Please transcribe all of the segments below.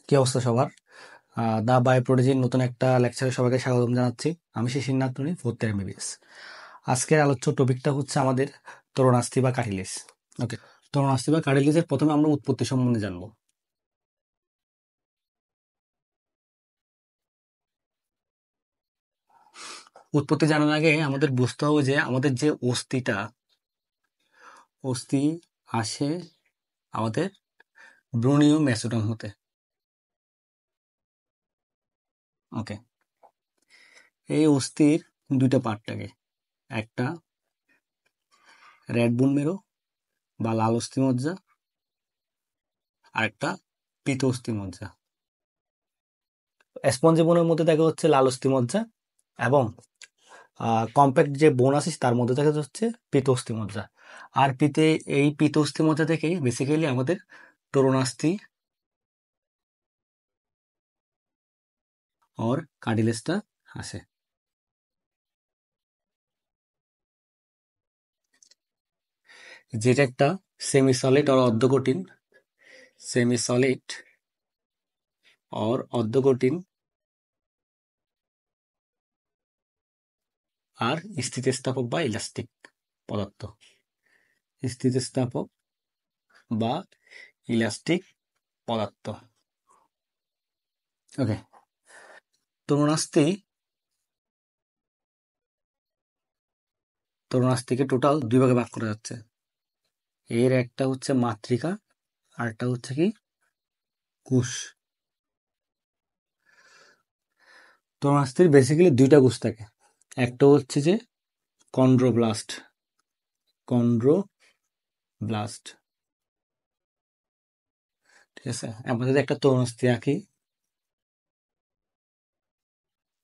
কি অবস্থা সবার? দা বায়োপ্রোটেজির নতুন একটা লেকচারে সবাইকে স্বাগতম জানাচ্ছি। আমি শিশিরনাথ ননি, ফোর্থ ইয়ার এমবিবিএস। আজকের আলোচ্য টপিকটা হচ্ছে আমাদের তরুণাস্থি বা কার্টিলেজ। ওকে, তরুণাস্থি বা কার্টিলেজের প্রথমে আমরা উৎপত্তি সম্বন্ধে জানবো। উৎপত্তি জানার আগে আমাদের বুঝতে হবে যে আমাদের যে অস্থি আসে আমাদের ব্রুনীয় মেসোডাম হতে। ওকে, এই অস্থির দুইটা পার্ট থাকে, একটা রেড বোন মেরু বা লাল অস্থি মজ্জা, আর একটা পীত অস্থি মজ্জা। স্পঞ্জি বোনের মধ্যে দেখা হচ্ছে লাল অস্থি মজ্জা, এবং কম্প্যাক্ট যে বোন আছে তার মধ্যে দেখা যাচ্ছে পীত অস্থি মজ্জা। আর এই পীত অস্থি মজ্জা থেকেই বেসিক্যালি আমাদের তরুণাস্থি और কার্টিলেজটা আসে। যেটা একটা সেমি সলিড और অর্ধকঠিন আর স্থিতিস্থাপক বা ইলাস্টিক পদার্থ। স্থিতিস্থাপক বা ইলাস্টিক পদার্থ। ওকে, তরুণাস্থিকে টোটাল দুই ভাগে ভাগ করা যাচ্ছে। এর একটা হচ্ছে মাতৃকা, আর একটা হচ্ছে কি কোষ। তরুণাস্থির বেসিক্যালি দুইটা কোষ থাকে। একটা হচ্ছে যে কন্ড্রোব্লাস্ট কন্ড্রোব্লাস্ট ঠিক আছে। আমরা যদি একটা তরুণাস্থি আঁকি,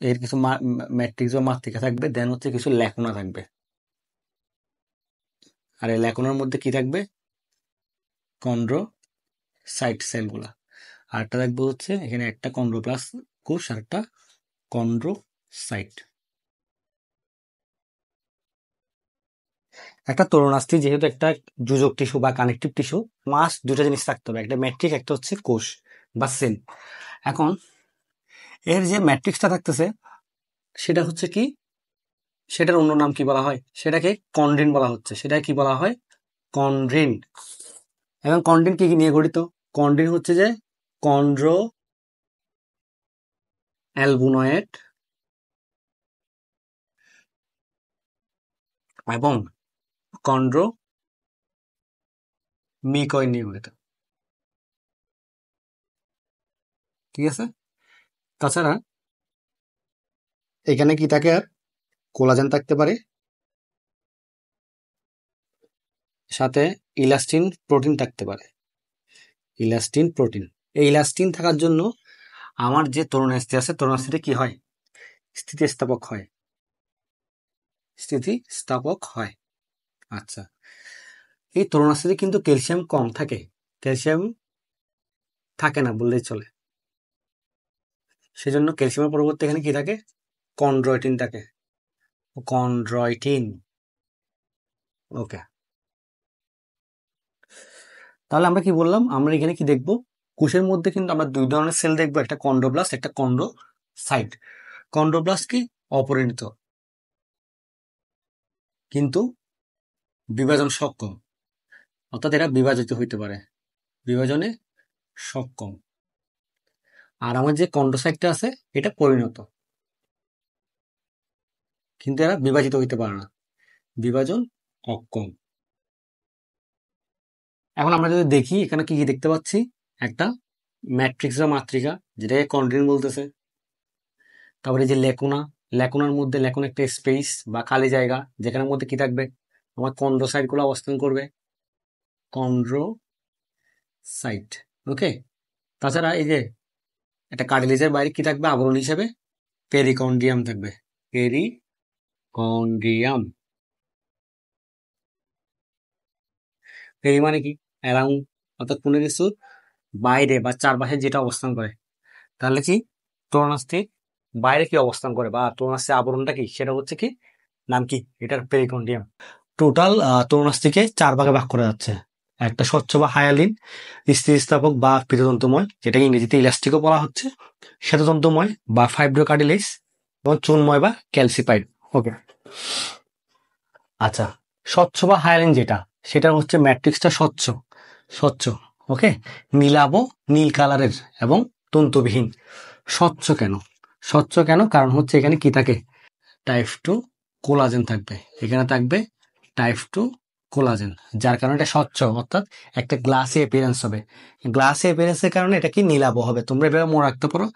এর কিছু ম্যাট্রিক্স বা মাতৃকা থাকবে, দেন হচ্ছে কিছু ল্যাকুনা থাকবে। আর এই ল্যাকুনার মধ্যে কি থাকবে? কন্ড্রোসাইট সেলগুলা। আর একটা থাকবে হচ্ছে এখানে একটা কন্ড্রোপ্লাস্ট কোষ আর একটা কন্ড্রোসাইট। একটা তরুণাস্থি যেহেতু একটা যোজক টিস্যু বা কানেকটিভ টিস্যু, মাস্ট দুটা জিনিস থাকতে হবে, একটা ম্যাট্রিক, একটা হচ্ছে কোষ বা সেল। এখন এর যে ম্যাট্রিক্সটা থাকতেছে সেটা হচ্ছে কি, সেটার অন্য নাম কি বলা হয়? সেটাকে কন্ড্রিন বলা হচ্ছে। সেটা কি বলা হয়? কন্ড্রিন। এবং কন্ড্রিন কি কি নিয়ে গঠিত? কন্ড্রিন হচ্ছে যে কন্ড্রো অ্যালবুনয়েড এবং কন্ড্রো মিকয়েড নিয়ে গঠিত। ঠিক আছে। তাছাড়া এখানে কি থাকে? আর কোলাজেন থাকতে পারে, সাথে ইলাস্টিন প্রোটিন থাকতে পারে। ইলাস্টিন প্রোটিন, এই ইলাস্টিন থাকার জন্য আমার যে তরুণাস্থি আছে, তরুণাস্থিতে কি হয়? স্থিতিস্থাপক হয়। স্থিতিস্থাপক হয়। আচ্ছা, এই তরুণাস্থিতে কিন্তু ক্যালসিয়াম কম থাকে। ক্যালসিয়াম থাকে না বললেই চলে। সেজন্য ক্যালসিয়ামের পরিবর্তে এখানে কি থাকে? কন্ড্রয়টিন থাকে। কন্ড্রয়টিন। ওকে, তাহলে আমরা কি বললাম? আমরা এখানে কি দেখবো? কোষের মধ্যে কিন্তু আমরা দুই ধরনের সেল দেখবো, একটা কন্ড্রোব্লাস্ট, একটা কন্ড্রোসাইট। কন্ড্রোব্লাস্ট কি? অপরিণত, কিন্তু বিভাজন সক্ষম, অর্থাৎ এরা বিভাজিত হইতে পারে, বিভাজনে সক্ষম। আর আমার যে কন্ড্রোসাইটটা আছে এটা পরিণত, কিন্তু এরা বিভাজিত হইতে পারে না, বিভাজন অক্ষম। এখন আমরা যদি দেখি এখানে কি কি দেখতে পাচ্ছি, একটা ম্যাট্রিক্স বা মাতৃকা যেটাকে কন্ড্রিন বলতেছে। তারপরে যে লেকুনা, লেকুনার মধ্যে লেকুনা একটা স্পেস বা খালি জায়গা, যেখানের মধ্যে কি থাকবে? আমার কন্ড্রোসাইট গুলো অবস্থান করবে, কন্ড্রোসাইট। ওকে, তাছাড়া এই যে একটা কার্টিলেজের বাইরে কি থাকবে আবরণ হিসেবে? পেরিকন্ডিয়াম থাকবে। পেরিকন্ডিয়াম। পেরি মানে কি? অ্যারাউন্ড, অর্থাৎ কোনো কিছুর বাইরে বা চারপাশে যেটা অবস্থান করে। তাহলে কি তরুণাস্থির বাইরে কি অবস্থান করে বা তরুণাস্থির আবরণটা কি, সেটা হচ্ছে কি, নাম কি এটার? পেরিকন্ডিয়াম। টোটাল তরুণাস্থিকে চার ভাগে ভাগ করা যাচ্ছে। একটা স্বচ্ছ বা হায়ালিন, স্থিতিস্থাপক বা পীততন্তুময়, যেটাকে ইংরেজিতে ইলাস্টিকও বলা হচ্ছে, শ্বেততন্তুময় বা ফাইব্রোকার্টিলেজ, এবং চুনময় বা ক্যালসিফাইড। ওকে, আচ্ছা, স্বচ্ছ বা হায়ালিন যেটা, সেটা হচ্ছে ম্যাট্রিক্সটা স্বচ্ছ, স্বচ্ছ, ওকে, নীলাভ, নীল কালারের এবং তন্তুবিহীন। স্বচ্ছ কেন? স্বচ্ছ কেন? কারণ হচ্ছে এখানে কি থাকে, টাইপ টু কোলাজেন থাকবে, এখানে থাকবে টাইপ টু কোলাজেন, যার কারণে এটা স্বচ্ছ, অর্থাৎ একটা গ্লাসি অ্যাপিয়ারেন্স হবে। গ্লাসি অ্যাপিয়ারেন্সের কারণে এটা কি নীলাভ হবে। তোমরা এভাবে মনে রাখতে পারো,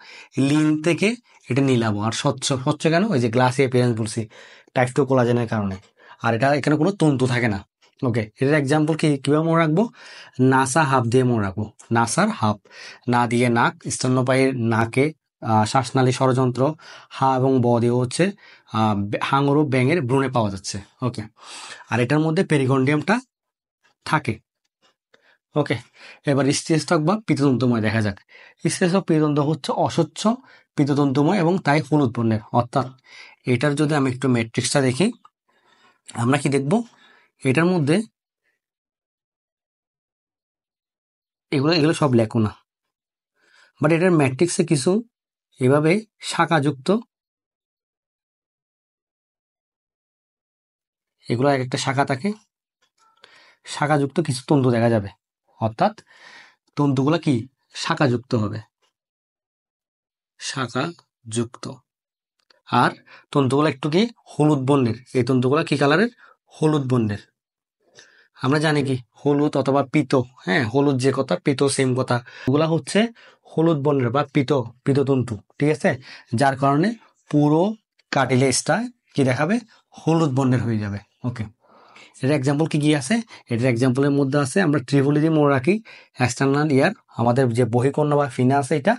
লিন থেকে এটা নীলাভ। আর স্বচ্ছ, স্বচ্ছ কেন? ওই যে গ্লাসি অ্যাপিয়ারেন্স বলছি, টাইপ টু কোলাজেনের কারণে। আর এটা এখানে কোনো তন্তু থাকে না। ওকে, এটার এক্সাম্পল কি কিভাবে মনে রাখবো? নাসা হাব দিয়ে মনে রাখবো। নাসার হাব, না দিয়ে নাক, স্তন্যপায়ীর নাকে শ্বাসনালী ষড়যন্ত্র, হা এবং ব দিয়ে হচ্ছে হাঙর ও ব্যাঙের ভ্রূণে পাওয়া যাচ্ছে। ওকে, আর এটার মধ্যে পেরিকন্ডিয়ামটা থাকে। ওকে, এবার স্থিরস্থক বা পীততন্তুময় দেখা যাক। স্থিরস্থক পীততন্তু হচ্ছে অস্বচ্ছ পীততন্তুময় এবং তাই হলুদ বর্ণের। অর্থাৎ এটার যদি আমি একটু ম্যাট্রিক্সটা দেখি, আমরা কি দেখব, এটার মধ্যে এগুলো এগুলো সব লেখো না, বাট এটার ম্যাট্রিক্সে কিছু এভাবে শাখাযুক্ত, এগুলো এক একটা শাখা থাকে, শাখাযুক্ত কিছু তন্তু দেখা যাবে। অর্থাৎ তন্তুগুলো কি শাখাযুক্ত হবে, শাখাযুক্ত। আর তন্তুগুলো একটু কি হলুদ বর্ণের। এই তন্তুগুলো কি কালারের? হলুদ বর্ণের। আমরা জানি কি হলুদ অথবা পিত, হ্যাঁ, হলুদ যে কথা, পিত সেম কথা। ওগুলা হচ্ছে হলুদ বর্ণের বা পিততন্তু, ঠিক আছে, যার কারণে পুরো কার্টিলেজটা কি দেখাবে, হলুদ বর্ণের হয়ে যাবে। ওকে, এটার এক্সাম্পল কি কি আছে? এটার এক্সাম্পলের মধ্যে আছে, আমরা ট্রিপল দিয়ে মনে রাখি, এক্সটার্নাল ইয়ার, আমাদের যে বহিকর্ণ বা ফিনা আছে এটা,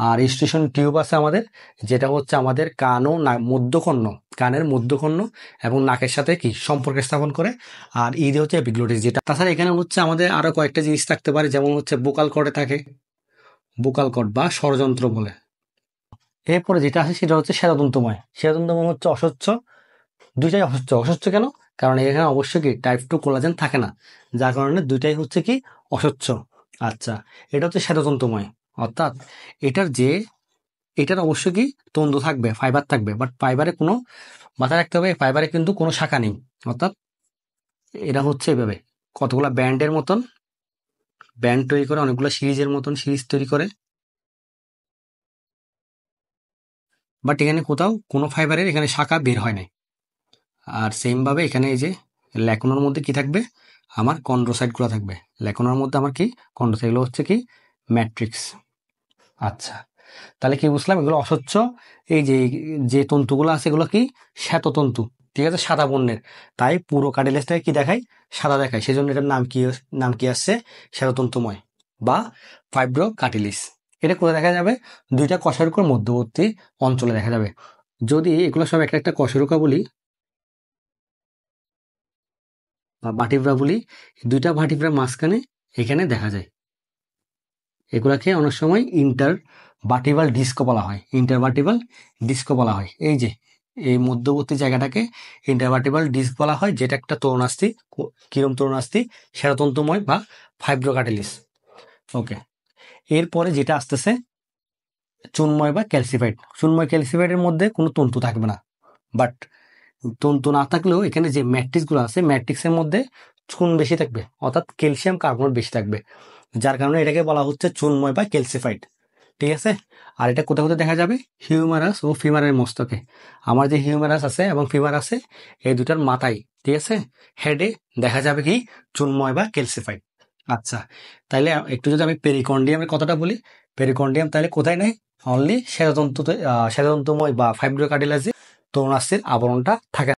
আর স্টেশন টিউব আছে আমাদের, যেটা হচ্ছে আমাদের কান ও মধ্যকর্ণ, কানের মধ্যকর্ণ এবং নাকের সাথে কি সম্পর্ক স্থাপন করে। আর ঈদে হচ্ছে এপিগ্লোটিস, যেটা তাছাড়া এখানে হচ্ছে আমাদের আরো কয়েকটা জিনিস থাকতে পারে, যেমন হচ্ছে বোকাল কর্ডে থাকে, বোকাল কর্ড বা ষড়যন্ত্র বলে। এরপরে যেটা আছে সেটা হচ্ছে শ্বেততন্তুময়। শ্বেততন্তুময় হচ্ছে অস্বচ্ছ, দুইটাই অস্বচ্ছ। অস্বচ্ছ কেন? কারণ এখানে অবশ্যই কি টাইপ টু কোলাজেন থাকে না, যার কারণে দুইটাই হচ্ছে কি অস্বচ্ছ। আচ্ছা, এটা হচ্ছে শ্বেততন্তুময়, অর্থাৎ এটার যে, এটার অবশ্যই কি তন্তু থাকবে, ফাইবার থাকবে, বাট ফাইবারে কোনো, মাথায় রাখতে হবে ফাইবারে কিন্তু কোনো শাখা নেই। অর্থাৎ এটা হচ্ছে এভাবে কতগুলা ব্যান্ডের মতন, ব্যান্ড তৈরি করে, অনেকগুলো সিরিজের মতন সিরিজ তৈরি করে, বাট এখানে কোথাও কোনো ফাইবারের এখানে শাখা বের হয় নাই। আর সেম ভাবে এখানে এই যে ল্যাকুনার মধ্যে কি থাকবে, আমার কন্ড্রোসাইটগুলো থাকবে। ল্যাকুনার মধ্যে আমার কি কন্ড্রোসাইট, এগুলো হচ্ছে কি ম্যাট্রিক্স। আচ্ছা, তাহলে কি বুঝলাম, এগুলো অস্বচ্ছ। এই যে যে তন্তুগুলো আছে এগুলো কি শ্বেততন্তু, ঠিক আছে, সাদা বর্ণের। তাই পুরো কার্টিলেজটাকে কি দেখায়, সাদা দেখায়। সেজন্য এটার নাম কি আসছে, শ্বেততন্তুময় বা ফাইব্রো কার্টিলেজ। এটা কোথায় দেখা যাবে? দুইটা কশেরুকার মধ্যবর্তী অঞ্চলে দেখা যাবে। যদি এগুলো সব একটা একটা কশেরুকা বলি বা ভার্টিব্রা বলি, দুইটা ভার্টিব্রার মাঝখানে এখানে দেখা যায়। এগুলাকে অনেক সময় ইন্টার ভার্টিব্রাল ডিস্কও বলা হয়, ইন্টার ভার্টিব্রাল ডিস্কও বলা হয়। এই যে এই মধ্যবর্তী জায়গাটাকে ইন্টারভার্টিব্রাল ডিস্ক বলা হয়, যেটা একটা তরুণাস্থি। কিরম তরুণাস্থি? শ্বেততন্তুময় বা ফাইব্রোকার্টিলিস। ওকে, এরপরে যেটা আসতেছে চুনময় বা ক্যালসিফাইড। চুনময় ক্যালসিফাইডের মধ্যে কোনো তন্তু থাকবে না, বাট তন্তু না থাকলেও এখানে যে ম্যাট্রিক্সগুলো আছে, ম্যাট্রিক্সের মধ্যে চুন বেশি থাকবে, অর্থাৎ ক্যালসিয়াম কার্বনেট বেশি থাকবে, যার কারণে এটাকে বলা হচ্ছে চুনময় বা ক্যালসিফাইড, ঠিক আছে। আর এটা কোথাও কোথাও দেখা যাবে, হিউমারাস ও ফিমারের মস্তকে। আমার যে হিউমারাস আছে এবং ফিমার আছে, এই দুটার মাথায়, ঠিক আছে, হেডে দেখা যাবে কি চুনময় বা ক্যালসিফাইড। আচ্ছা, তাইলে একটু যদি আমি পেরিকন্ডিয়ামের কথাটা বলি, পেরিকন্ডিয়াম তাহলে কোথায় নাই, অনলি শ্বেততন্তুময় বা ফাইব্রোকার্টিলেজে তরুণাস্থির আবরণটা থাকে।